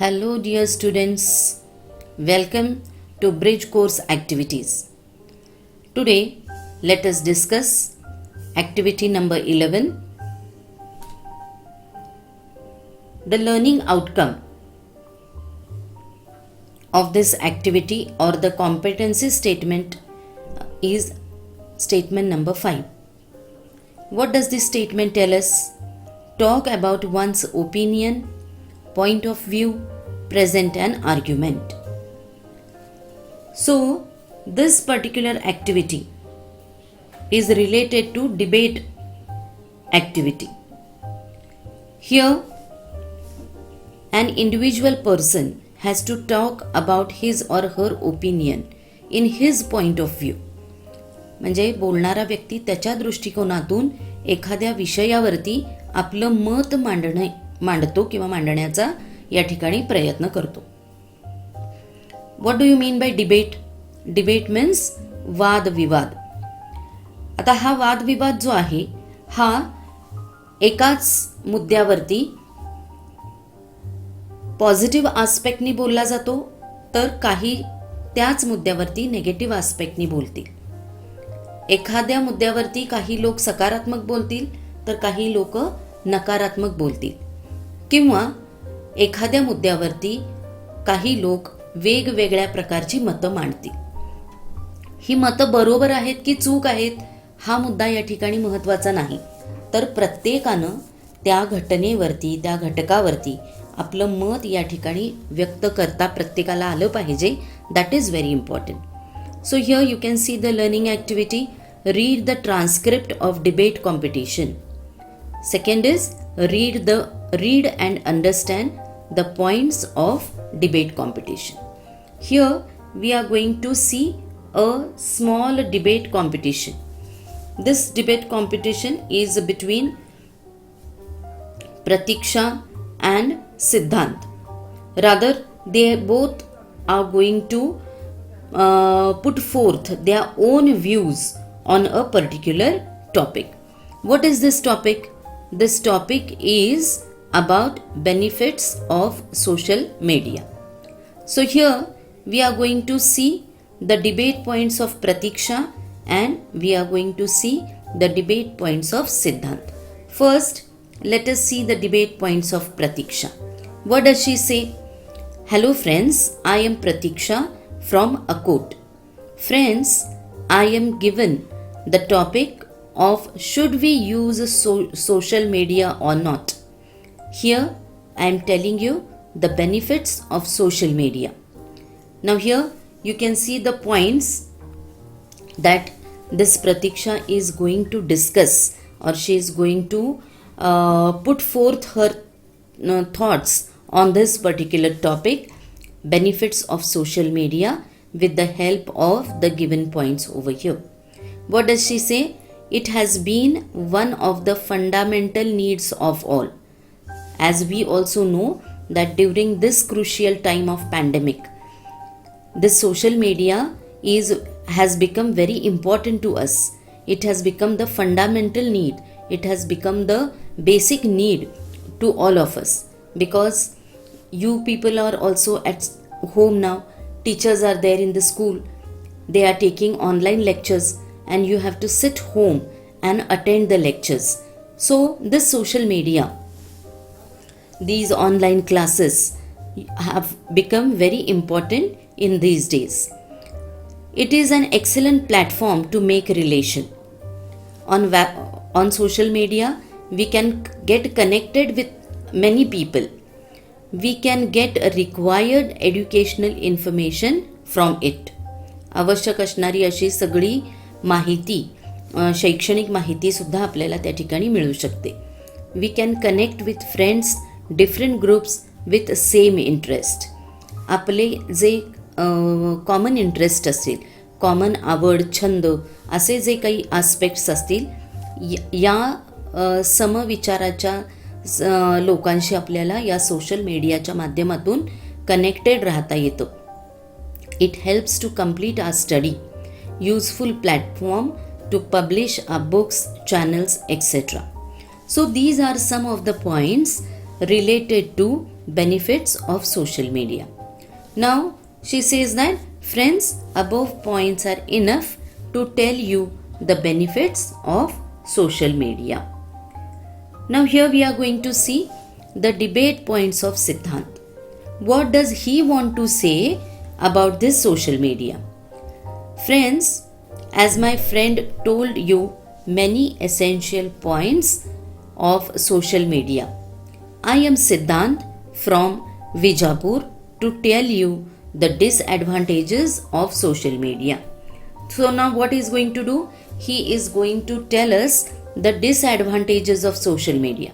Hello, dear students. Welcome to Bridge Course Activities. Today, let us discuss activity number 11. The learning outcome of this activity or the competency statement is statement number 5. What does this statement tell us? Talk about one's opinion, point of view, present an argument. So, this particular activity is related to debate activity. Here, an individual person has to talk about his or her opinion in his point of view. म्हणजे बोलणारा व्यक्ती त्याच्या दृष्टिकोनातून एखाद्या विषयावरती आपलं मत मांडतो किंवा मांडण्याचा या ठिकाणी प्रयत्न करतो. What do you mean by debate? Debate means वादविवाद. आता हा वादविवाद जो आहे हा एकाच मुद्द्यावरती पॉझिटिव्ह आस्पेक्टनी बोलला जातो, तर काही त्याच मुद्द्यावरती नेगेटिव्ह आस्पेक्टनी बोलतील. एखाद्या मुद्द्यावरती काही लोक सकारात्मक बोलतील तर काही लोक नकारात्मक बोलतील, किंवा एखाद्या मुद्द्यावरती काही लोक वेगवेगळ्या प्रकारची मतं मांडतील. ही मतं बरोबर आहेत की चूक आहेत हा मुद्दा या ठिकाणी महत्त्वाचा नाही, तर प्रत्येकानं त्या घटनेवरती त्या घटकावरती आपलं मत या ठिकाणी व्यक्त करता प्रत्येकाला आलं पाहिजे. That is very important. So here you can see the learning activity. Read the transcript of debate competition. Second is read and understand the points of debate competition. Here we are going to see a small debate competition. This debate competition is between Pratiksha and Siddhant. Rather, they both are going to put forth their own views on a particular topic. What is this topic? This topic is about benefits of social media. So here we are going to see the debate points of Pratiksha and we are going to see the debate points of Siddhant. First, let us see the debate points of Pratiksha. What does she say? Hello friends, I am Pratiksha from Akot. Friends, I am given the topic of should we use social media or not. Here I am telling you the benefits of social media. Now here you can see the points that this Pratiksha is going to discuss, or she is going to put forth her thoughts on this particular topic, benefits of social media, with the help of the given points over here. What does she say? It has been one of the fundamental needs of all. As we also know that during this crucial time of pandemic, this social media has become very important to us. It has become the fundamental need. It has become the basic need to all of us, because you people are also at home now. Teachers are there in the school. They are taking online lectures and you have to sit home and attend the lectures. So this social media, these online classes have become very important in these days. It is an excellent platform to make relation. On social media, we can get connected with many people. We can get required educational information from it. आवश्यक असणारी अशी सगळी माहिती, शैक्षणिक माहिती सुद्धा आपल्याला त्या ठिकाणी मिळू शकते. We can connect with friends, different groups with same interest. आपले जे कॉमन इंटरेस्ट असतील, कॉमन आवड, छंद, असे जे काही आस्पेक्ट्स असतील, या समविचाराच्या लोकांशी आपल्याला या सोशल मीडियाच्या माध्यमातून कनेक्टेड राहता येतं. It helps to complete our study. Useful platform to publish our books, channels, etc. So these are some of the points related to benefits of social media. Now she says that friends, above points are enough to tell you the benefits of social media. Now here we are going to see the debate points of Siddhant. What does he want to say about this social media? Friends, as my friend told you many essential points of social media, I am Siddhant from Vijapur to tell you the disadvantages of social media. So now what he is going to do? He is going to tell us the disadvantages of social media.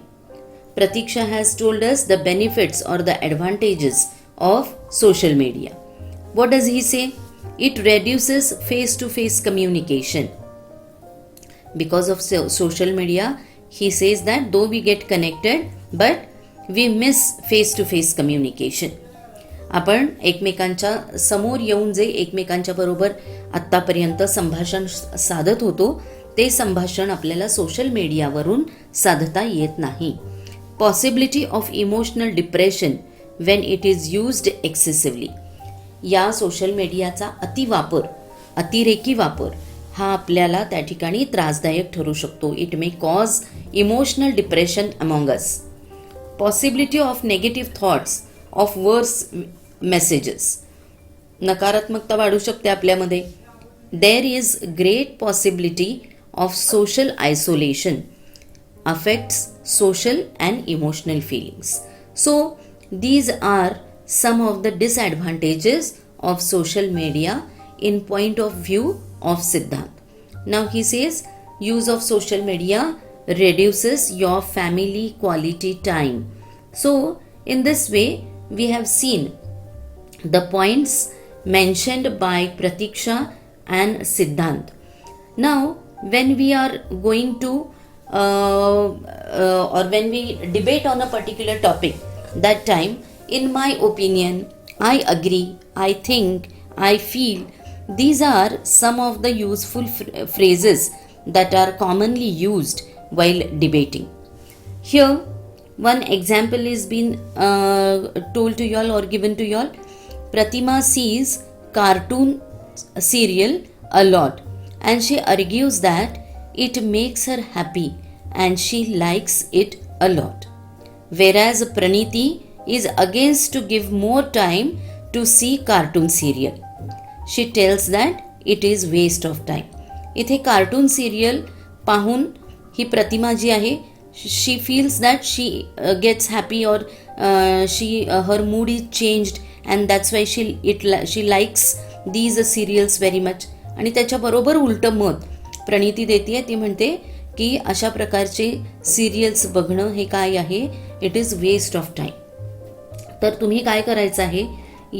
Pratiksha has told us the benefits or the advantages of social media. What does he say? It reduces face-to-face communication. Because of social media, he says that though we get connected, but we miss face-to-face communication. आपण एकमेकांच्या समोर येऊन जे एकमेकांच्या बरोबर आत्तापर्यंत संभाषण साधत होतो ते संभाषण आपल्याला सोशल मीडियावरून साधता येत नाही. Possibility of emotional depression when it is used excessively. या सोशल मीडियाचा अतिरेकी वापर हा आपल्याला त्या ठिकाणी त्रासदायक ठरू शकतो. It may cause emotional depression among us. Possibility of negative thoughts of worse messages. नकारात्मकता वाढू शकते आपल्यामध्ये. There is great possibility of social isolation affects social and emotional feelings. So these are some of the disadvantages of social media in point of view of Siddhant. Now he says use of social media reduces your family quality time. So in this way we have seen the points mentioned by Pratiksha and Siddhant. Now when we are going to or when we debate on a particular topic, that time in my opinion, I agree, I think, I feel, these are some of the useful phrases that are commonly used while debating. Here one example is been told to y'all or given to y'all. Pratima sees cartoon serial a lot and she argues that it makes her happy and she likes it a lot. Whereas Praniti is against to give more time to see cartoon serial. She tells that it is waste of time. इथे cartoon serial पाहून ही प्रतिमा जी आहे she feels that she gets happy or her mood is changed and that's why she likes these serials very much. आणि त्याच्याबरोबर उलटं मत प्रणिती देते. ती म्हणते की अशा प्रकारचे सिरियल्स बघणं हे काय आहे, it is waste of time. तर तुम्ही काय करायचं आहे,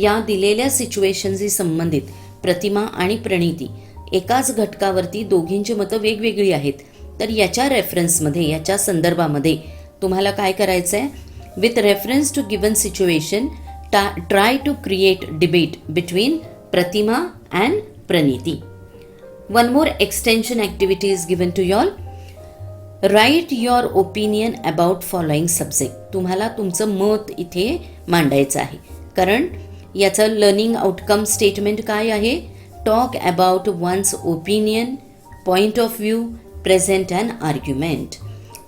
या दिलेल्या सिच्युएशनशी संबंधित प्रतिमा आणि प्रणिती एकाच घटकावरती दोघींची मतं वेगवेगळी आहेत. तर याच्या रेफरन्समध्ये याच्या संदर्भामध्ये तुम्हाला काय करायचं आहे, with reference to given situation try to create debate between Pratima and Praniti. One more extension activity is given to y'all. Write your opinion about following subject. तुम्हाला तुमचं मत इथे मांडायचं आहे. कारण याचं लर्निंग आउटकम स्टेटमेंट काय आहे, talk about one's opinion, point of view, present and argument.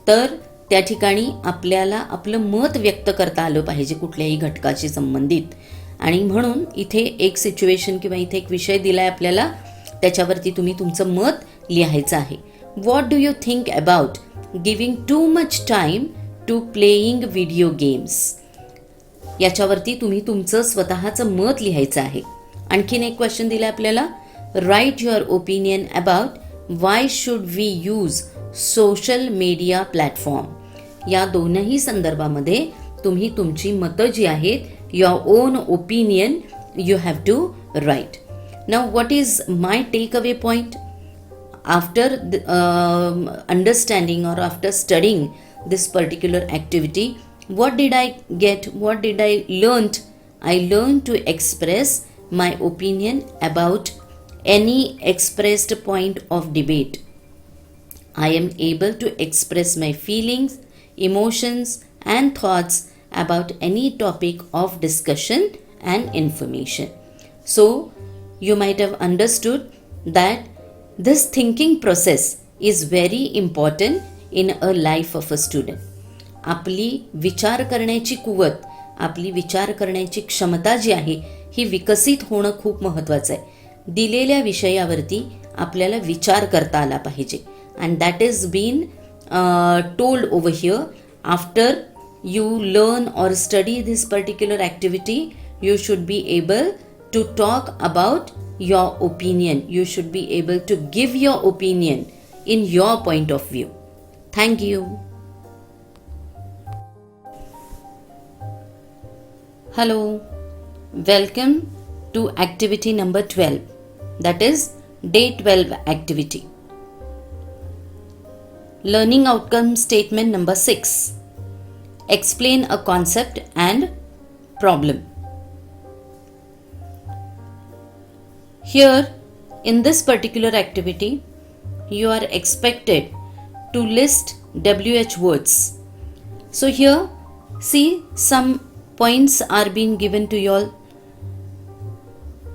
तर त्या ठिकाणी आपल्याला आपलं मत व्यक्त करता आलं पाहिजे कुठल्याही घटकाशी संबंधित. आणि म्हणून इथे एक सिच्युएशन किंवा इथे एक विषय दिलाय आपल्याला, त्याच्यावरती तुम्ही तुमचं मत लिहायचं आहे. What do you think about giving too much time to playing video games. याच्यावरती तुम्ही तुमचं स्वतःचं मत लिहायचं आहे. आणखीन एक क्वेश्चन दिला आपल्याला, write your opinion about why should we use social media platform. या दोनही संदर्भामध्ये तुम्ही तुमची मतं जी आहेत, your own opinion you have to write. Now what is my takeaway point? After understanding or after studying this particular activity, what did I get? What did I learnt? I learned to express my opinion about any expressed point of debate. I am able to express my feelings, emotions and thoughts about any topic of discussion and information. So, you might have understood that this thinking process is very important in a life of a student. आपली विचार करण्याची कुवत, आपली विचार करण्याची क्षमता जी आहे ही विकसित होणं खूप महत्त्वाचं आहे. दिलेल्या विषयावरती आपल्याला विचार करता आला पाहिजे. And that is been told over here. After you learn or study this particular activity, you should be able to talk about your opinion. You should be able to give your opinion in your point of view. Thank you. Hello. Welcome to activity number 12. That is day 12 activity. Learning outcome statement number 6. Explain a concept and problem. Here, in this particular activity, you are expected to list WH words. So here, see, some points are being given to you all.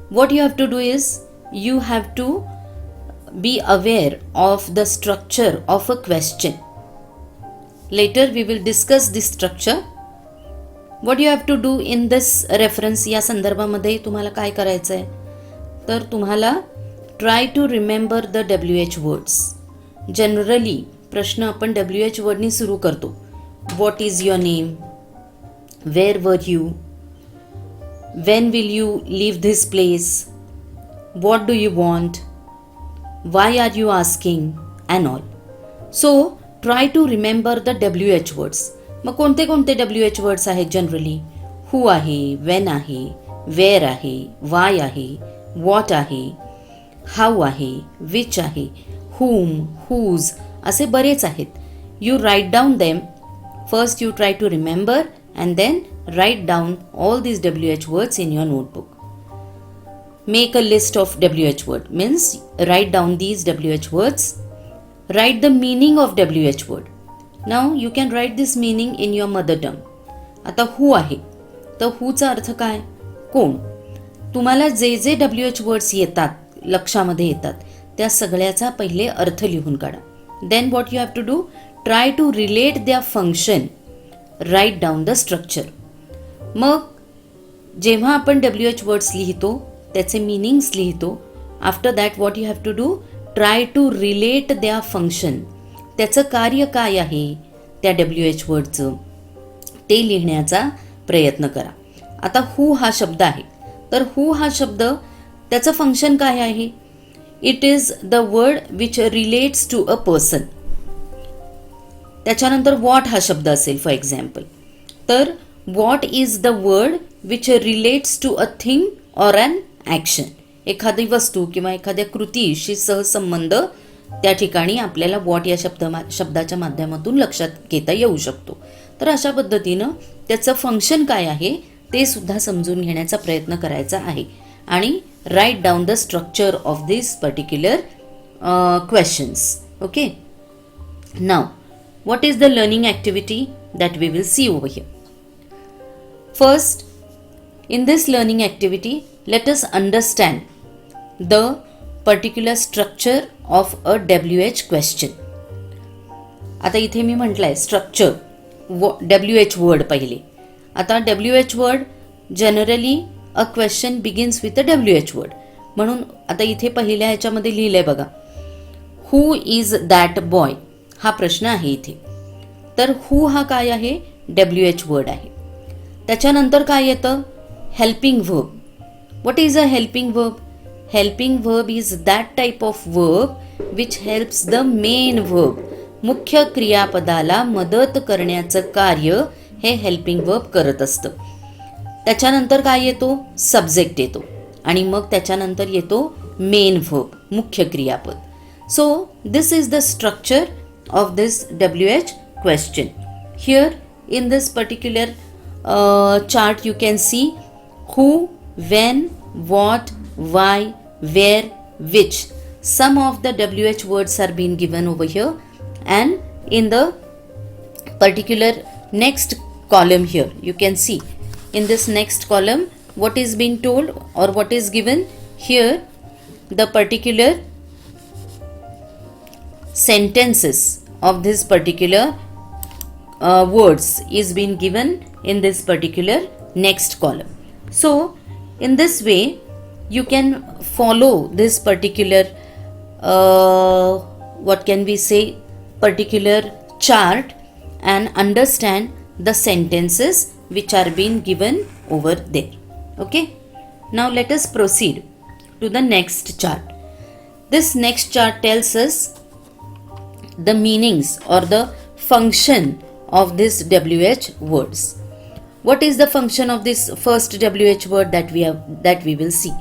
What you have to do is, you have to be aware of the structure of a question. Later we will discuss this structure. What you have to do in this reference, या संदर्भामध्ये तुम्हाला काय करायचं आहे, तर तुम्हाला try to remember the WH words. Generally प्रश्न आपण WH वर्डनी सुरू करतो. What is your name? Where were you? When will you leave this place? What do you want? Why are you asking? And all. So try to remember the WH words. मग कोणते कोणते WH words आहेत generally? Who आहे, when आहे, where आहे, why आहे, what आहे, how आहे, which आहे, whom, whose, असे बरेच आहेत. You write down them. First you try to remember and then write down all these WH words in your notebook. Make a list of WH word means write down these WH words. Write the meaning of WH word. Now you can write this meaning in your mother tongue. आता who आहे, तर who चा अर्थ काय? कोण. तुम्हाला जे जे WH words येतात, लक्षामध्ये येतात, त्या सगळ्याचा पहिले अर्थ लिहून काढा. Then what you have to do? Try to relate their function. Write down the structure. मग जेव्हा आपण WH words लिहितो, त्याचे meanings लिहितो, after that what you have to do? Try to relate their function. त्याचं कार्य काय आहे त्या WH वर्डचं, ते लिहिण्याचा प्रयत्न करा. आता हू हा शब्द आहे, तर हू हा शब्द त्याचं फंक्शन काय आहे? It is the word which relates to a person. त्याच्यानंतर वॉट हा शब्द असेल फॉर एक्झाम्पल, तर what is the word which relates to a thing or an action. एखादी वस्तू किंवा एखाद्या कृतीशी सहसंबंध त्या ठिकाणी आपल्याला वॉट या शब्दाच्या माध्यमातून लक्षात घेता येऊ शकतो. तर अशा पद्धतीनं त्याचं फंक्शन काय आहे ते सुद्धा समजून घेण्याचा प्रयत्न करायचा आहे. आणि write down the structure of this particular questions. Okay. Now what is the learning activity that we will see over here? First, in this learning activity, let us understand the particular structure of a WH question. आता इथे मी म्हटलंय structure, WH word पहिले. आता WH word generally a question begins with a WH word. म्हणून आता इथे पहिल्या ह्याच्यामध्ये लिहिलंय बघा, who is that boy? हा प्रश्न आहे इथे. तर हू हा काय आहे? WH वर्ड आहे. त्याच्यानंतर काय येतं? Helping verb. What is a helping verb? Helping verb is that type of verb which helps the main verb. मुख्य क्रियापदाला मदत करण्याचं कार्य हे हेल्पिंग वर्ब करत असतं. त्याच्यानंतर काय येतो? सब्जेक्ट येतो आणि मग त्याच्यानंतर येतो मेन वर्ब, मुख्य क्रियापद. So this is the structure of this WH question. Here in this particular chart you can see who, when, what, why, where, which. Some of the WH words are being given over here, and in the particular next column here. You can see in this next column what is being told or what is given here. The particular sentences of this particular words is being given in this particular next column. So in this way you can follow this particular what can we say, particular chart and understand the sentences which are being given over there. Okay, now let us proceed to the next chart. This next chart tells us the meanings or the function of this WH words. What is the function of this first WH word that we will see?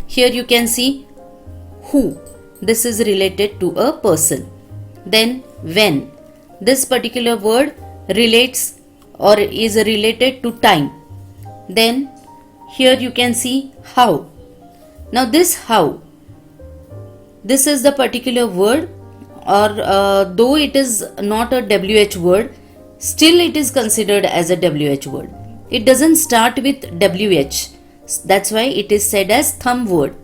Here you can see who. This is related to a person. Then when. This particular word relates or is related to time. Then here you can see how. Now this how, this is the particular word, or though it is not a WH word, still it is considered as a WH word. It doesn't start with WH. That's why it is said as thumb word.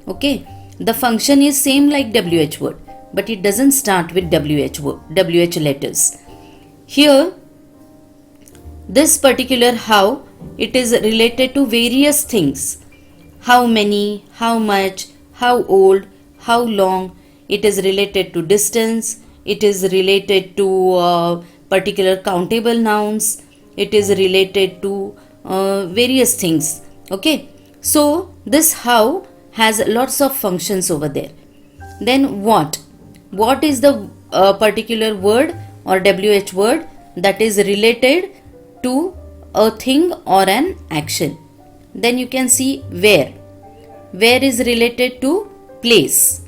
Okay. The function is same like WH word, but it doesn't start with WH letters. Here, this particular how, it is related to various things. How many, how much, how old, how long. It is related to distance. It is related to particular countable nouns. It is related to various things. Okay. So, this how has lots of functions over there. Then what? What is the particular word or WH word that is related to a thing or an action? Then you can see where. Where is related to place.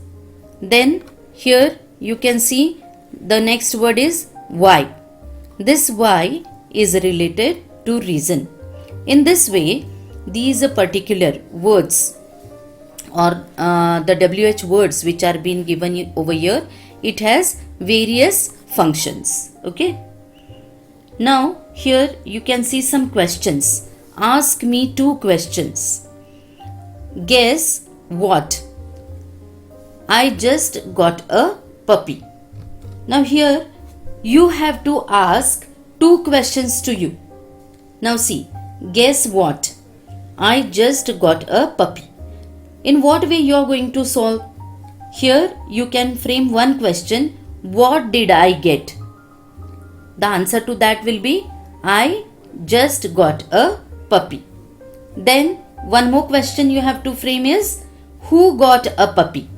Then here you can see the next word is why. This why is related to reason. In this way, these particular words or the WH words which are being given over here, it has various functions. Okay. Now here you can see some questions. Ask me 2 questions. Guess what? I just got a puppy. Now here you have to ask 2 questions to you. Now see, guess what? I just got a puppy. In what way you are going to solve? Here you can frame one question. What did I get? The answer to that will be I just got a puppy. Then one more question you have to frame is who got a puppy?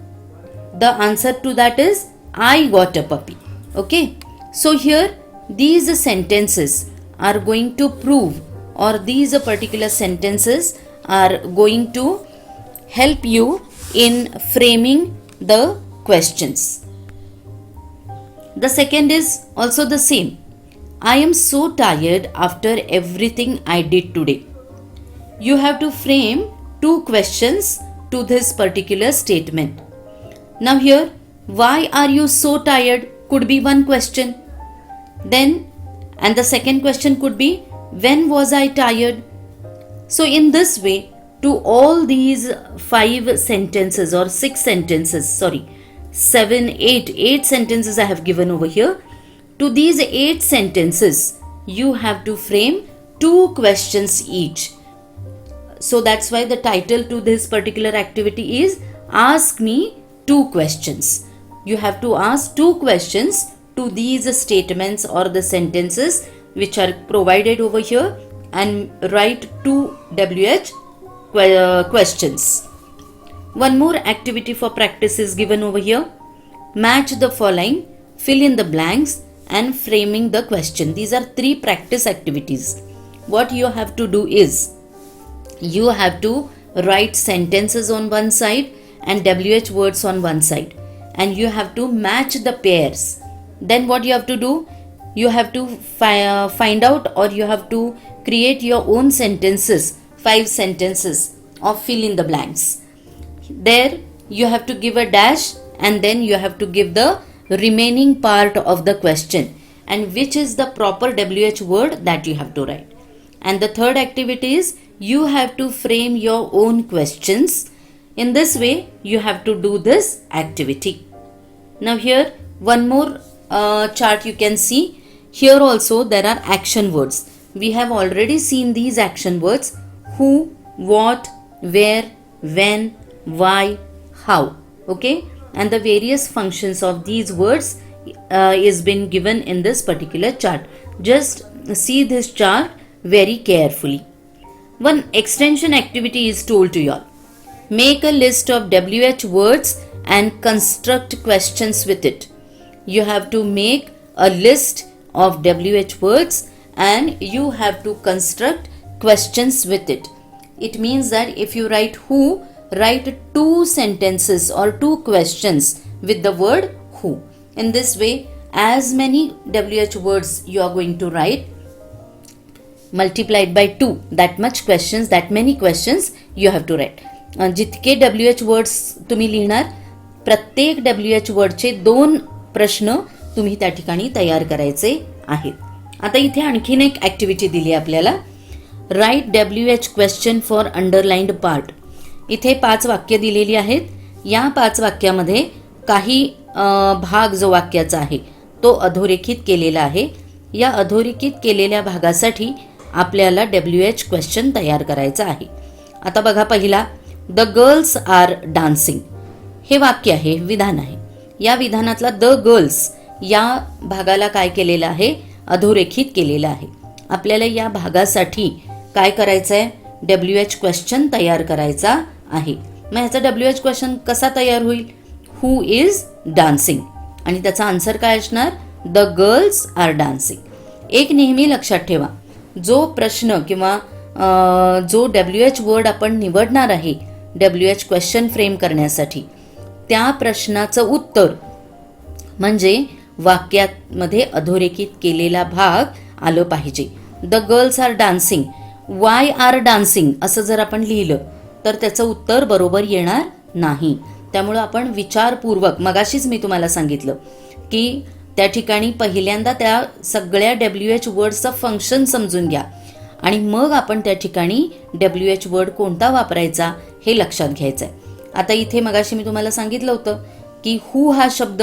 The answer to that is I got a puppy. Okay. So here these sentences are going to prove, or these particular sentences are going to help you in framing the questions. The second is also the same. I am so tired after everything I did today. You have to frame 2 questions to this particular statement. Now here, why are you so tired could be one question. Then, and the second question could be, when was I tired? So in this way, to all these 5 sentences or 6 sentences, 7, 8 sentences I have given over here. To these 8 sentences, you have to frame 2 questions each. So that's why the title to this particular activity is Ask Me 2 Questions. You have to ask 2 questions to these statements or the sentences which are provided over here and write 2 WH questions. One more activity for practice is given over here. Match the following, fill in the blanks and framing the question. These are 3 practice activities. What you have to do is, you have to write sentences on one side and WH words on one side, and you have to match the pairs. Then what you have to do, you have to find out, or you have to create your own sentences, 5 sentences of fill in the blanks. There you have to give a dash and then you have to give the remaining part of the question. and which is the proper WH word that you have to write. And the third activity is you have to frame your own questions. In this way you have to do this activity. Now here one more chart you can see. Here also there are action words. We have already seen these action words: who, what, where, when, why, how. Okay, and the various functions of these words is been given in this particular chart. Just see this chart very carefully. One extension activity is told to you all. Make a list of WH words and construct questions with it. You have to make a list of WH words and you have to construct questions with it. It means that if you write who, write 2 sentences or 2 questions with the word who. In this way, as many WH words you are going to write, multiplied by 2, that much questions, that many questions you have to write. जितके WH words तुम्ही लिहिणार, प्रत्येक WH वर्डचे 2 प्रश्न तुम्ही त्या ठिकाणी तयार करायचे आहेत. आता इथे आणखीन एक ॲक्टिव्हिटी दिली आपल्याला. Write WH question for underlined part. इथे 5 वाक्य दिलेली आहेत. या 5 वाक्यामध्ये काही भाग जो वाक्याचा आहे तो अधोरेखित केलेला आहे. या अधोरेखित केलेल्या भागासाठी आपल्याला WH क्वेश्चन तयार करायचा आहे. आता बघा, पहिला, द गर्ल्स आर डान्सिंग. हे वाक्य आहे, विधान आहे. या विधानातला द गर्ल्स या भागाला काय केलेलं आहे, अधोरेखित केलेलं आहे. आपल्याला या भागासाठी काय करायचं आहे, WH क्वेश्चन तयार करायचा आहे. मग ह्याचा WH क्वेश्चन कसा तयार होईल, हू इज डान्सिंग, आणि त्याचा आन्सर काय असणार, द गर्ल्स आर डान्सिंग. एक नेहमी लक्षात ठेवा, जो प्रश्न किंवा जो WH वर्ड आपण निवडणार आहे WH क्वेश्चन फ्रेम करण्यासाठी, त्या प्रश्नाचं उत्तर म्हणजे वाक्यामध्ये अधोरेखित केलेला भाग आलं पाहिजे. The girls are dancing, why are dancing असं जर आपण लिहिलं तर त्याचं उत्तर बरोबर येणार नाही. त्यामुळं आपण विचारपूर्वक, मगाशीच मी तुम्हाला सांगितलं की त्या ठिकाणी पहिल्यांदा त्या सगळ्या WH वर्डचं फंक्शन समजून घ्या आणि मग आपण त्या ठिकाणी WH वर्ड कोणता वापरायचा हे लक्षात घ्यायचं आहे. आता इथे मगाशी मी तुम्हाला सांगितलं होतं की हू हा शब्द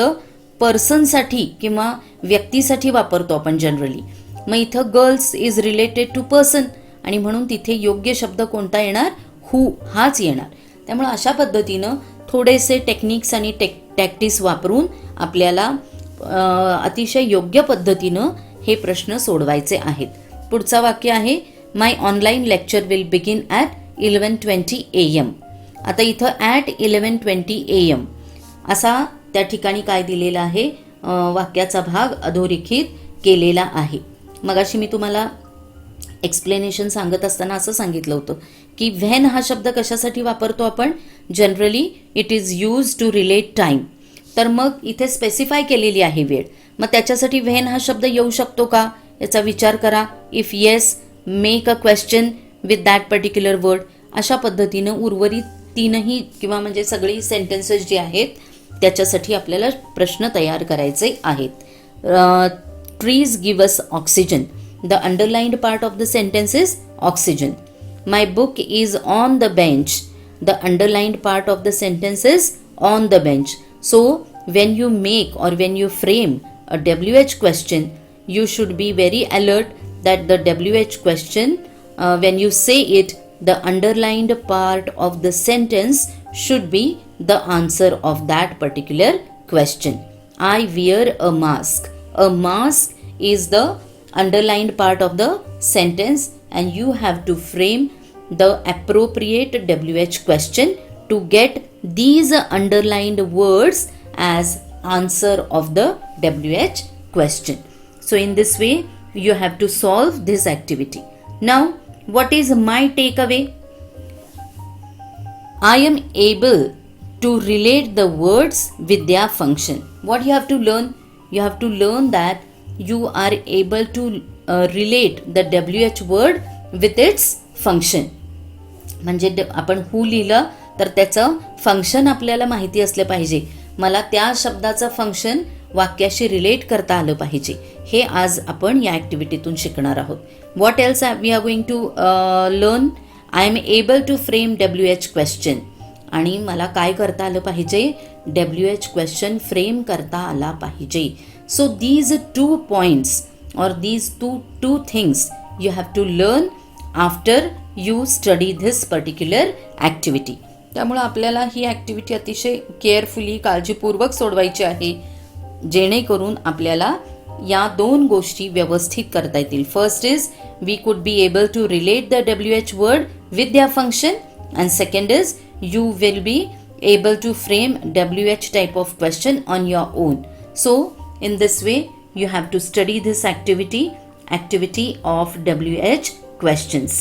पर्सनसाठी किंवा व्यक्तीसाठी वापरतो आपण जनरली. मग इथं girls is related to person आणि म्हणून तिथे योग्य शब्द कोणता येणार, हू हाच येणार. त्यामुळे अशा पद्धतीनं थोडेसे टेक्निक्स आणि टॅक्टिक्स वापरून आपल्याला अतिशय योग्य पद्धतीनं हे प्रश्न सोडवायचे आहेत. पुढचा वाक्य आहे, my online lecture will begin at 11:20 AM. आता इथं ॲट 11:20 AM असा त्या ठिकाणी काय दिलेला आहे, वाक्याचा भाग अधोरेखित केलेला आहे. मगाशी मी तुम्हाला एक्सप्लेनेशन सांगत असताना असं सांगितलं होतं की व्हेन हा शब्द कशासाठी वापरतो आपण, generally it is use to relate time. तर मग इथे स्पेसिफाय केलेली आहे वेळ, मग त्याच्यासाठी व्हेन हा शब्द येऊ शकतो का याचा विचार करा. If yes, make a question with that particular word. अशा पद्धतीनं उर्वरित 3ही किंवा म्हणजे सगळी सेंटेन्सेस जे आहेत त्याच्यासाठी आपल्याला प्रश्न तयार करायचे आहेत. Trees give us oxygen. The underlined part of the sentence is oxygen. My book is on the bench. The underlined part of the sentence is on the bench. So when you make or when you frame a WH question, you should be very alert that the WH question, when you say it, the underlined part of the sentence should be the answer of that particular question. I wear a mask. A mask is the underlined part of the sentence and you have to frame the appropriate WH question to get these underlined words as answer of the WH question. So in this way you have to solve this activity. Now what is my takeaway? I am able to relate the words with their function. What you have to learn? You have to learn that you are able to relate the WH word with its function. म्हणजे आपण हू लिहिलं तर त्याचं function आपल्याला माहिती असलं पाहिजे. मला त्या शब्दाचं फंक्शन वाक्याशी रिलेट करता आलं पाहिजे. हे आज आपण या ॲक्टिव्हिटीतून शिकणार आहोत. What else we are going to learn? I am able to frame WH question. आणि मला काय करता आलं पाहिजे? WH क्वेश्चन फ्रेम करता आला पाहिजे. So these 2 points or these two things you have to learn after you study this particular activity. त्यामुळे आपल्याला ही ॲक्टिव्हिटी अतिशय केअरफुली काळजीपूर्वक सोडवायची आहे, जेणेकरून आपल्याला या 2 गोष्टी व्यवस्थित करता येतील. First is we could be able to relate the WH word with their function, and second is you will be able to frame WH type of question on your own. So in this way you have to study this activity of WH questions.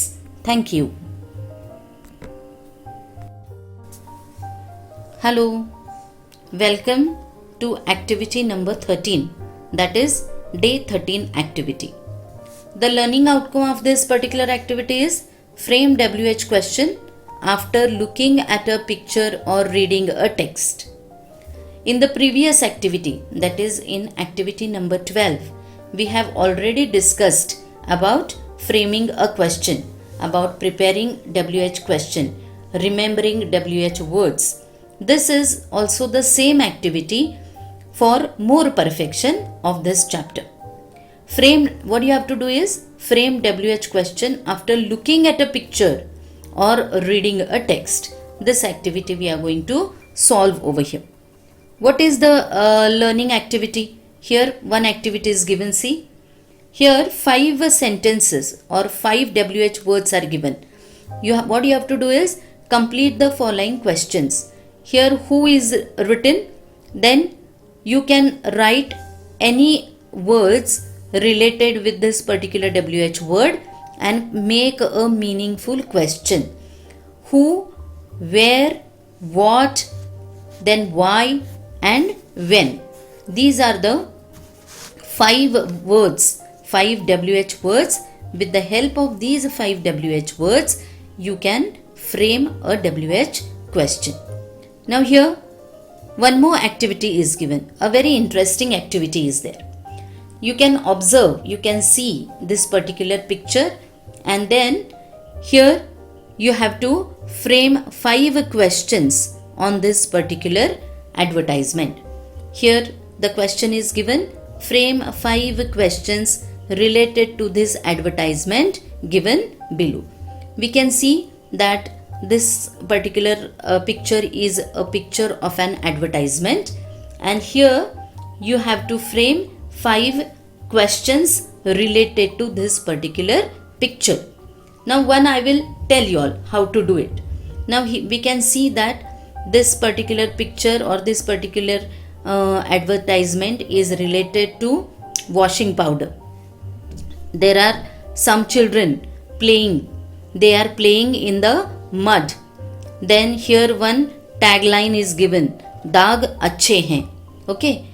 Thank you. Hello, welcome to activity number 13, that is day 13 activity. The learning outcome of this particular activity is frame WH question after looking at a picture or reading a text. In the previous activity, that is in activity number 12, we have already discussed about framing a question, about preparing WH question, remembering WH words. This is also the same activity for more perfection of this chapter. What you have to do is frame WH question after looking at a picture or reading a text. This activity we are going to solve over here. What is the learning activity? Here one activity is given. See, here 5 sentences or 5 WH words are given. What you have to do is complete the following questions. Here who is written, then you can write any words related with this particular WH word and make a meaningful question. Who, where, what, then why and when. These are the 5 words, 5 WH words. With the help of these 5 WH words, you can frame a WH question. Now here one more activity is given. A very interesting activity is there. You can observe, you can see this particular picture, and then here you have to frame 5 questions on this particular advertisement. Here the question is given, frame 5 questions related to this advertisement given below. We can see that this particular picture is a picture of an advertisement, and here you have to frame 5 questions related to this particular picture. Now one I will tell you all how to do it. Now we can see that this particular picture or this particular advertisement is related to washing powder. There are some children playing. They are playing in the mud. Then here one tagline is given, daag अच्छे हैं. Okay,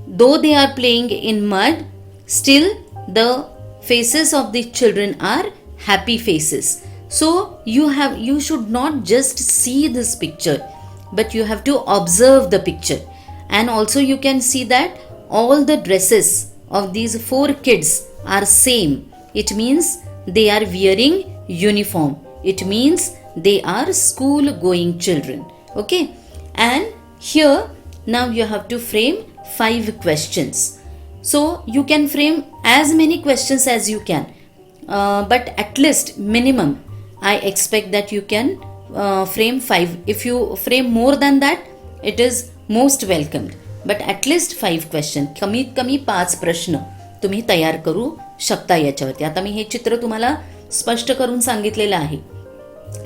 though they are playing in mud, still the faces of the children are happy faces. So you should not just see this picture, but you have to observe the picture. And also you can see that all the dresses of these 4 kids are same. It means they are wearing uniform. It means they are school going children. Okay, and here now you have to frame 5 questions. So you can frame as many questions as you can, but at least minimum I expect that you can frame 5. If you frame more than that, it is most welcomed, but at least 5 question, कमीत कमी 5 प्रश्न तुम्ही तयार करू शकता याच्यावरती. आता मी हे चित्र तुम्हाला स्पष्ट करून सांगितलेलं आहे.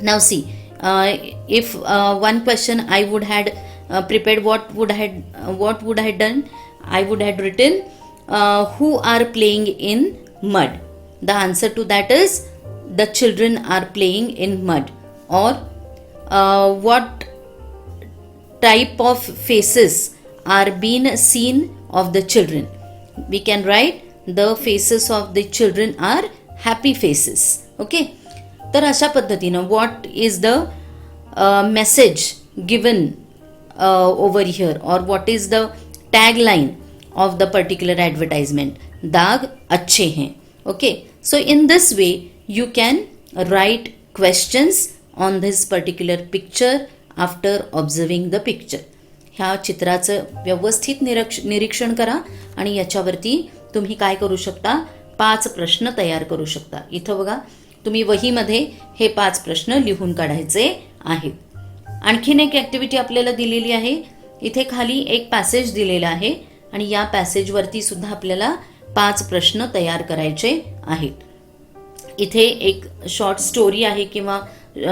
Now see, if one question I would had prepared, what would I had done? I would have written who are playing in mud. The answer to that is the children are playing in mud. Or what type of faces are being seen of the children. We can write the faces of the children are happy faces. Okay, तर अशा पद्धतीनं what is the message given over here, or what is the tagline of the particular advertisement. दाग अच्छे हैं. Okay, so in this way you can write questions on this particular picture after observing the picture. ह्या चित्राचं व्यवस्थित निरीक्षण करा आणि याच्यावरती तुम्ही काय करू शकता, 5 प्रश्न तयार करू शकता. इथं बघा, तुम्ही वहीमध्ये हे 5 प्रश्न लिहून काढायचे आहेत. आणखीन एक ॲक्टिव्हिटी आपल्याला दिलेली आहे. इथे खाली एक पॅसेज दिलेला आहे आणि या पॅसेजवरती सुद्धा आपल्याला 5 प्रश्न तयार करायचे आहेत. इथे एक शॉर्ट स्टोरी आहे किंवा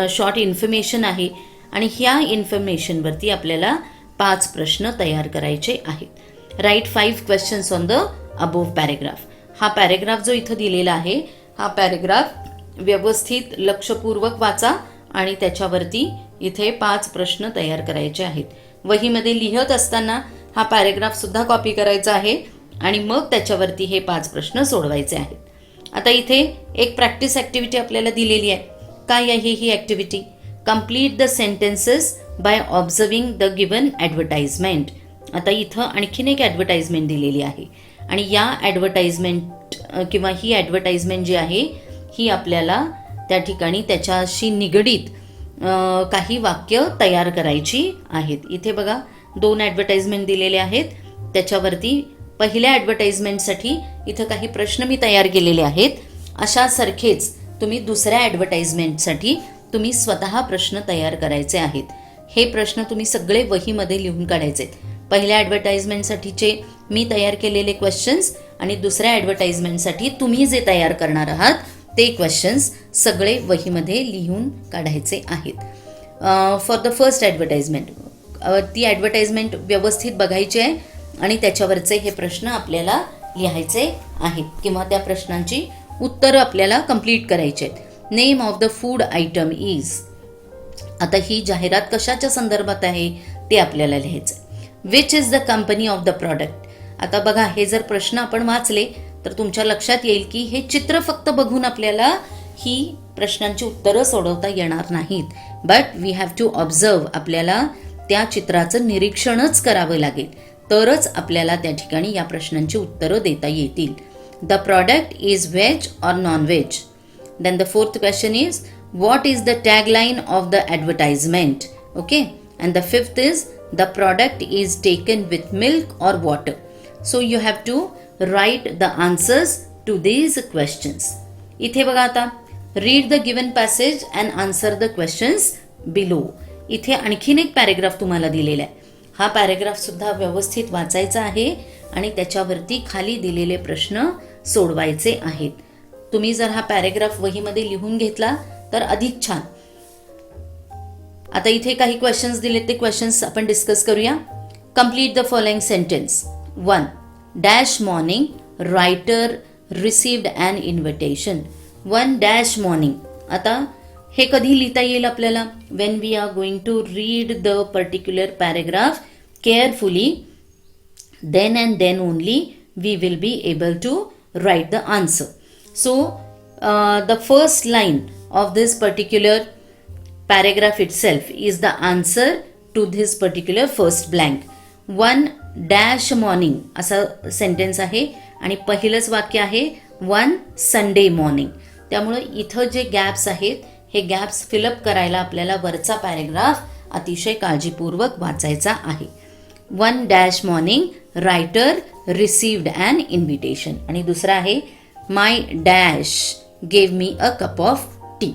शॉर्ट इन्फॉर्मेशन आहे आणि ह्या इन्फॉर्मेशनवरती आपल्याला 5 प्रश्न तयार करायचे आहेत. Write 5 questions on the above paragraph. हा पॅरेग्राफ जो इथं दिलेला आहे, हा पॅरेग्राफ व्यवस्थित लक्षपूर्वक वाचा आणि त्याच्यावरती इथे 5 प्रश्न तयार करायचे आहेत. वहीमध्ये लिहत असताना हा पॅरेग्राफ सुद्धा कॉपी करायचा आहे आणि मग त्याच्यावरती हे 5 प्रश्न सोडवायचे आहेत. आता इथे एक प्रॅक्टिस ॲक्टिव्हिटी आपल्याला दिलेली आहे. काय आहे ही activity? Complete the sentences by observing the given advertisement. आता इथं आणखीन एक ॲडव्हर्टाइजमेंट दिलेली आहे आणि या ॲडव्हर्टाइजमेंट किंवा ही ॲडव्हर्टाइजमेंट जी आहे ही आपल्याला त्या ठिकाणी त्याच्याशी निगडीत काही वाक्य तयार करायची आहेत. इथे बघा 2 ॲडव्हर्टाइजमेंट दिलेले आहेत. त्याच्यावरती पहिल्या ॲडव्हर्टाइजमेंटसाठी इथं काही प्रश्न मी तयार केलेले आहेत. अशासारखेच तुम्ही दुसऱ्या ॲडव्हर्टाइजमेंटसाठी तुम्ही स्वतः प्रश्न तयार करायचे आहेत. हे प्रश्न तुम्ही सगळे वहीमध्ये लिहून काढायचे. पहिल्या ॲडव्हर्टाइजमेंटसाठीचे मी तयार केलेले क्वेश्चन्स आणि दुसऱ्या ॲडव्हर्टाइजमेंटसाठी तुम्ही जे तयार करणार आहात ते क्वेश्चन्स सगळे वहीमध्ये लिहून काढायचे आहेत. फॉर द फर्स्ट ॲडव्हर्टाइजमेंट, ती ॲडव्हर्टाइजमेंट व्यवस्थित बघायची आहे आणि त्याच्यावरचे हे प्रश्न आपल्याला लिहायचे आहेत किंवा त्या प्रश्नांची उत्तरं आपल्याला कंप्लीट करायची आहेत. Name of the food item is. आता ही जाहिरात कशाच्या संदर्भात आहे ते आपल्याला लिहायचं. Which is the company of the product. आता बघा, हे जर प्रश्न आपण वाचले तर तुमच्या लक्षात येईल की हे चित्र फक्त बघून आपल्याला ही प्रश्नांची उत्तरं सोडवता येणार नाहीत. But we have to observe. आपल्याला त्या चित्राचं निरीक्षणच करावं लागेल, तरच आपल्याला त्या ठिकाणी या प्रश्नांची उत्तरं देता येतील. The product is veg or non veg. Then the fourth question is what is the tagline of the advertisement. Okay. And the fifth is the product is taken with milk or water. So you have to write the answers to these questions. इथे बघा, आता read the given passage and answer the questions below. इथे आणखीन एक paragraph तुम्हाला दिलेला आहे. हा पॅरेग्राफ सुद्धा व्यवस्थित वाचायचा आहे आणि त्याच्यावरती खाली दिलेले प्रश्न सोडवायचे आहेत. तुम्ही जर हा पॅरेग्राफ वहीमध्ये लिहून घेतला तर अधिक छान. आता इथे काही क्वेश्चन्स दिलेत, ते क्वेश्चन्स आपण डिस्कस करूया. Complete the following sentence. 1. Dash morning writer received an invitation. 1 dash morning. आता हे कधी लिहिता येईल आपल्याला? When we are going to read the particular paragraph carefully, then and then only we will be able to write the answer. So the first line of this particular paragraph itself is the answer to this particular first blank. 1 dash morning असा sentence आहे आणि पहिलंच वाक्य आहे 1 Sunday morning. त्यामुळे इथं जे gaps आहेत हे gaps fill up करायला आपल्याला वरचा पॅरेग्राफ अतिशय काळजीपूर्वक वाचायचा आहे. 1 dash morning writer received an invitation. आणि दुसरा आहे my dash gave me a cup of tea.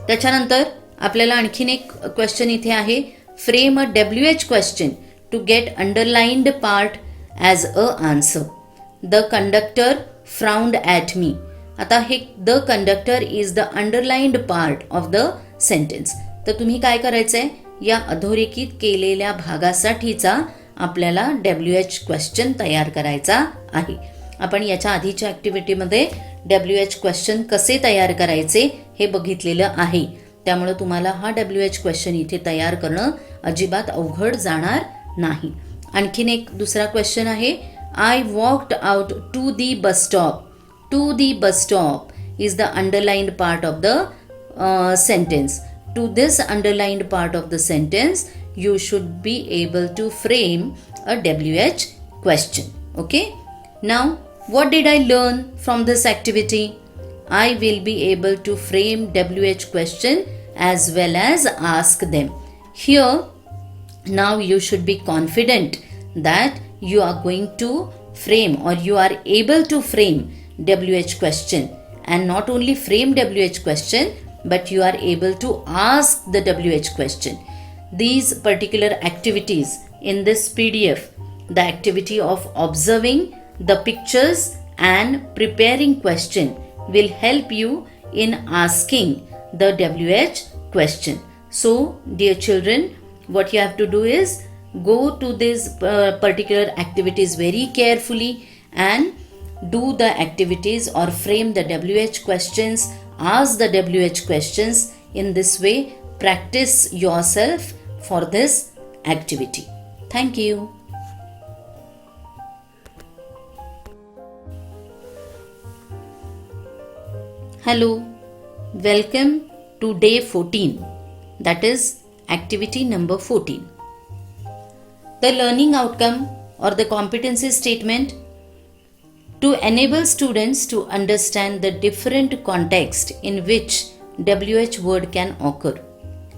त्याच्यानंतर आपल्याला आणखीन एक क्वेश्चन इथे आहे. Frame a WH question to get underlined part as a answer. The conductor frowned at me. आता हे the conductor is the underlined part of the sentence. तर तुम्ही काय करायचं आहे, या अधोरेखित केलेल्या भागासाठीचा आपल्याला WH क्वेश्चन तयार करायचा आहे. आपण याच्या आधीच्या ॲक्टिव्हिटीमध्ये WH क्वेश्चन कसे तयार करायचे हे बघितलेलं आहे. त्यामुळे तुम्हाला हा WH क्वेश्चन इथे तयार करणं अजिबात अवघड जाणार नाही. आणखीन एक दुसरा क्वेश्चन आहे. I walked out to the bus stop. To the bus stop is the underlined part of the sentence. To this underlined part of the sentence, you should be able to frame a WH question. Okay, now what did I learn from this activity? I will be able to frame WH question as well as ask them. Here, now you should be confident that you are going to frame or you are able to frame WH question, and not only frame WH question but you are able to ask the WH question. These particular activities in this PDF, the activity of observing the pictures and preparing question, will help you in asking the WH question. So dear children, what you have to do is go to these particular activities very carefully and do the activities or frame the WH questions, ask the WH questions. In this way, practice yourself for this activity. Thank you. Hello, welcome to day 14, that is activity number 14. The learning outcome or the competency statement: to enable students to understand the different context in which WH word can occur.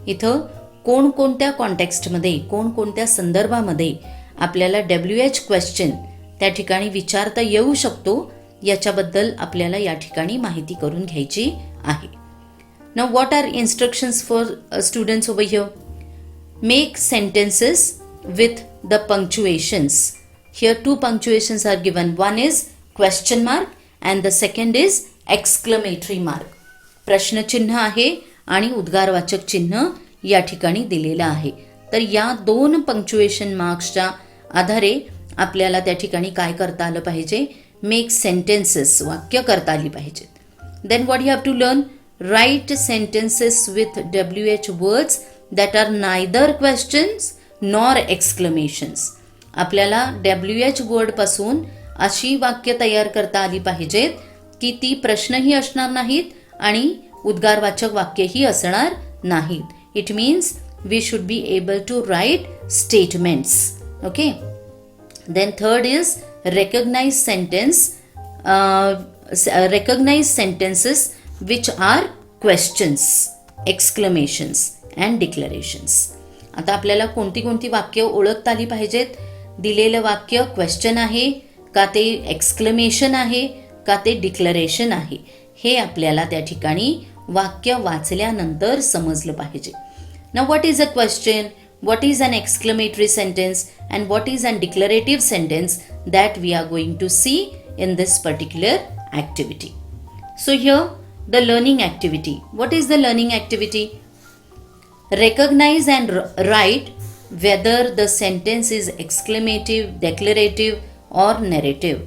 इथं कोणकोणत्या कॉन्टेक्स्टमध्ये, कोणकोणत्या संदर्भामध्ये आपल्याला WH question त्या ठिकाणी विचारता येऊ शकतो याच्याबद्दल आपल्याला या ठिकाणी माहिती करून घ्यायची आहे. Now what are instructions for students over here? Make sentences with the punctuations. Here two punctuations are given. One is question mark and the second is exclamatory mark. प्रश्नचिन्ह आहे आणि उद्गारवाचक चिन्ह या ठिकाणी दिलेलं आहे. तर या दोन पंक्च्युएशन मार्क्सच्या आधारे आपल्याला त्या ठिकाणी काय करता आलं पाहिजे? मेक सेंटेन्सेस, वाक्य करता आली पाहिजेत. Then what you have to learn? Write sentences with WH words that are neither questions nor exclamations. आपल्याला WH वर्डपासून अशी वाक्य तयार करता आली पाहिजेत की ती प्रश्नही असणार नाहीत आणि उद्गारवाचक वाक्यही असणार नाहीत. It means we should be able to write statements. Okay. Then third is recognize sentences which are questions, exclamations and declarations. आता आपल्याला कोणती कोणती वाक्य ओळखता आली पाहिजेत? दिलेलं वाक्य क्वेश्चन आहे का, ते एक्सक्लेमेशन आहे का, ते डिक्लरेशन आहे, हे आपल्याला त्या ठिकाणी वाक्य वाचल्यानंतर समजलं पाहिजे. Now what is a question? What is an exclamatory sentence and what is an declarative sentence, that we are going to see in this particular activity. So here the learning activity. What is the learning activity? Recognize and write whether the sentence is exclamative, declarative or narrative.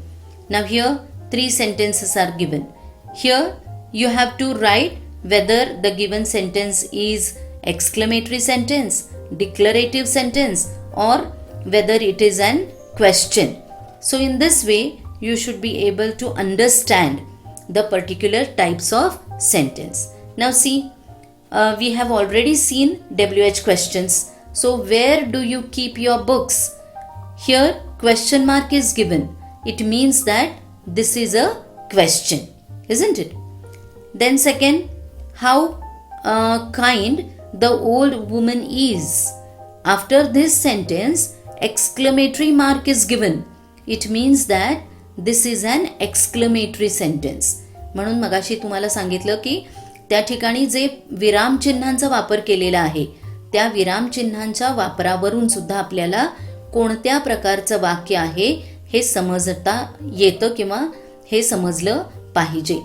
Now here three sentences are given. Here you have to write whether the given sentence is exclamatory sentence, declarative sentence or whether it is an question. So in this way you should be able to understand the particular types of sentence. Now see, we have already seen WH questions. So where do you keep your books? Here question mark is given. It means that this is a question, isn't it? Then second, how kind the old woman is. After this sentence, exclamatory mark is given. It means that this is an exclamatory sentence. म्हणून मगाशी तुम्हाला सांगितलं की त्या ठिकाणी जे विरामचिन्हांचा वापर केलेला आहे, त्या विरामचिन्हांच्या वापरावरून सुद्धा आपल्याला कोणत्या प्रकारचं वाक्य आहे हे समजता येतं किंवा हे समजलं पाहिजे.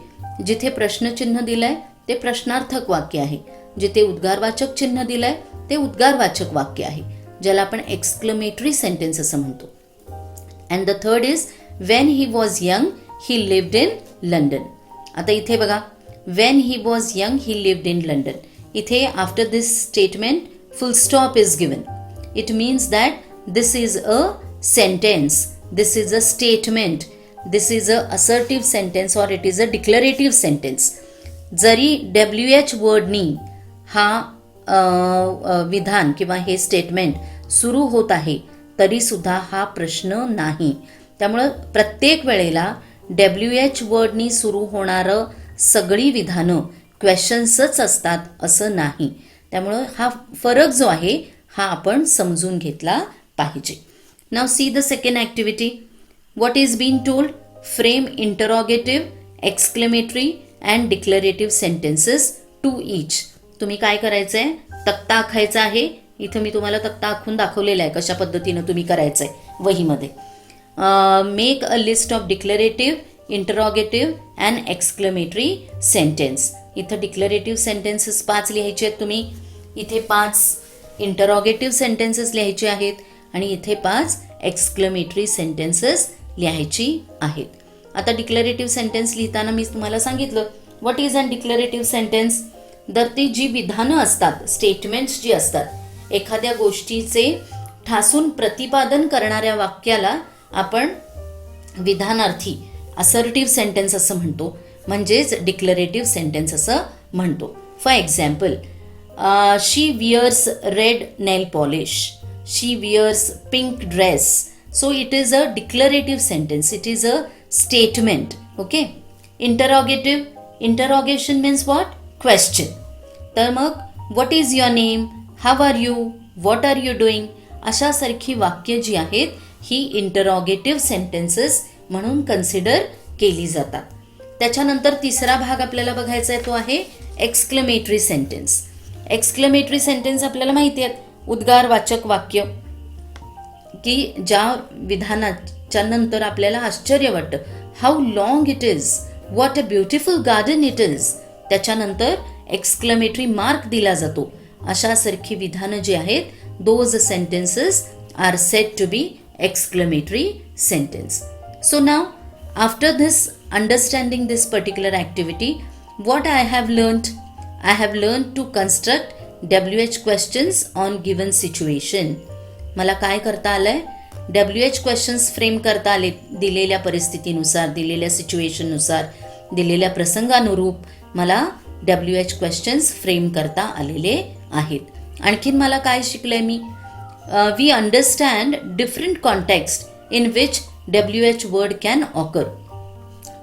जिथे प्रश्नचिन्ह दिलंय ते प्रश्नार्थक वाक्य आहे, जिथे उद्गारवाचक चिन्ह दिलंय ते उद्गारवाचक वाक्य आहे, ज्याला आपण एक्सक्लेमेटरी सेंटेन्स असं म्हणतो. And the third is when he was young he lived in London. आता इथे बघा, when he was young he lived in London. इथे after this statement full stop is given. It means that this is a sentence, this is a statement, this is a assertive sentence or it is a declarative sentence. जरी WH वर्डनी हा विधान किंवा हे statement सुरू होत आहे तरी सुद्धा हा प्रश्न नाही. त्यामुळं प्रत्येक वेळेला WH वर्डनी सुरू होणारं सगळी विधानं क्वेश्चन्सच असतात असं नाही. त्यामुळं हा फरक जो आहे हा आपण समजून घेतला पाहिजे. Now see the second activity. What is been told? Frame interrogative, exclamatory and declarative sentences to each. तुम्ही काय करायचं आहे? तक्ता आखायचा आहे. इथं मी तुम्हाला तक्ता आखून दाखवलेला आहे कशा पद्धतीनं तुम्ही करायचं आहे वहीमध्ये. Make a list of declarative, interrogative and exclamatory sentence. इथं डिक्लरेटिव्ह सेंटेन्सेस 5 लिहायचे आहेत तुम्ही. इथे 5 इंटरॉगेटिव्ह सेंटेन्सेस लिहायचे आहेत आणि इथे 5 एक्सक्लेमेटरी सेंटेन्सेस लिहायची आहेत. आता डिक्लरेटिव्ह सेंटेन्स लिहिताना मी तुम्हाला सांगितलं what is an declarative sentence. तर ती जी विधानं असतात, स्टेटमेंट्स जी असतात, एखाद्या गोष्टीचे ठासून प्रतिपादन करणाऱ्या वाक्याला आपण विधानार्थी असर्टिव्ह सेंटेन्स असं म्हणतो, म्हणजेच डिक्लरेटिव्ह सेंटेन्स असं म्हणतो. For example, she wears red nail polish, she wears pink dress. So it is a declarative sentence, it is a statement. Okay. Interrogative, interrogation means what? Question. तर मग what is your name, how are you, what are you doing, अशासारखी वाक्य जी आहेत ही इंटरॉगेटिव्ह sentences म्हणून consider केली जातात. त्याच्यानंतर तिसरा भाग आपल्याला बघायचा आहे तो आहे एक्सक्लेमेटरी सेंटेन्स. एक्सक्लेमेटरी सेंटेन्स आपल्याला माहिती आहेत, उद्गारवाचक वाक्य की ज्या विधानाच्या नंतर आपल्याला आश्चर्य वाटतं. How long it is, what a beautiful garden it is, त्याच्यानंतर एक्सक्लेमेटरी मार्क दिला जातो. अशासारखी विधानं जी आहेत, those sentences are said to be exclamatory sentence. So now, after this understanding this particular activity, what I have learned? I have learned to construct WH questions on given situation. मला काय करता आलंय? WH questions फ्रेम करता आले दिलेल्या परिस्थितीनुसार, दिलेल्या सिच्युएशननुसार, दिलेल्या प्रसंगानुरूप मला WH questions फ्रेम करता आलेले आहेत. आणखीन मला काय शिकलंय मी? We understand different context in which WH word can occur.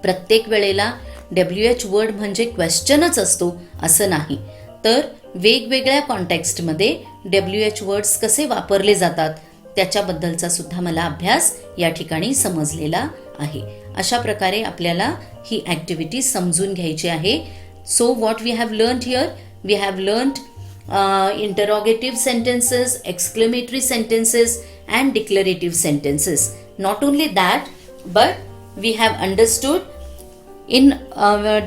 प्रत्येक वेळेला WH word म्हणजे क्वेश्चनच असतो असं नाही, तर वेगवेगळ्या कॉन्टेक्स्टमध्ये WH वर्ड्स कसे वापरले जातात त्याच्याबद्दलचा सुद्धा मला अभ्यास या ठिकाणी समजलेला आहे. अशा प्रकारे आपल्याला ही ॲक्टिव्हिटी समजून घ्यायची आहे. So what we have learned here? We have learned interrogative sentences, exclamatory sentences and declarative sentences. Not only that, but we have understood in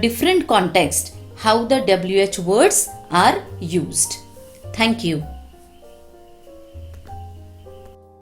different context how the WH words are used. Thank you.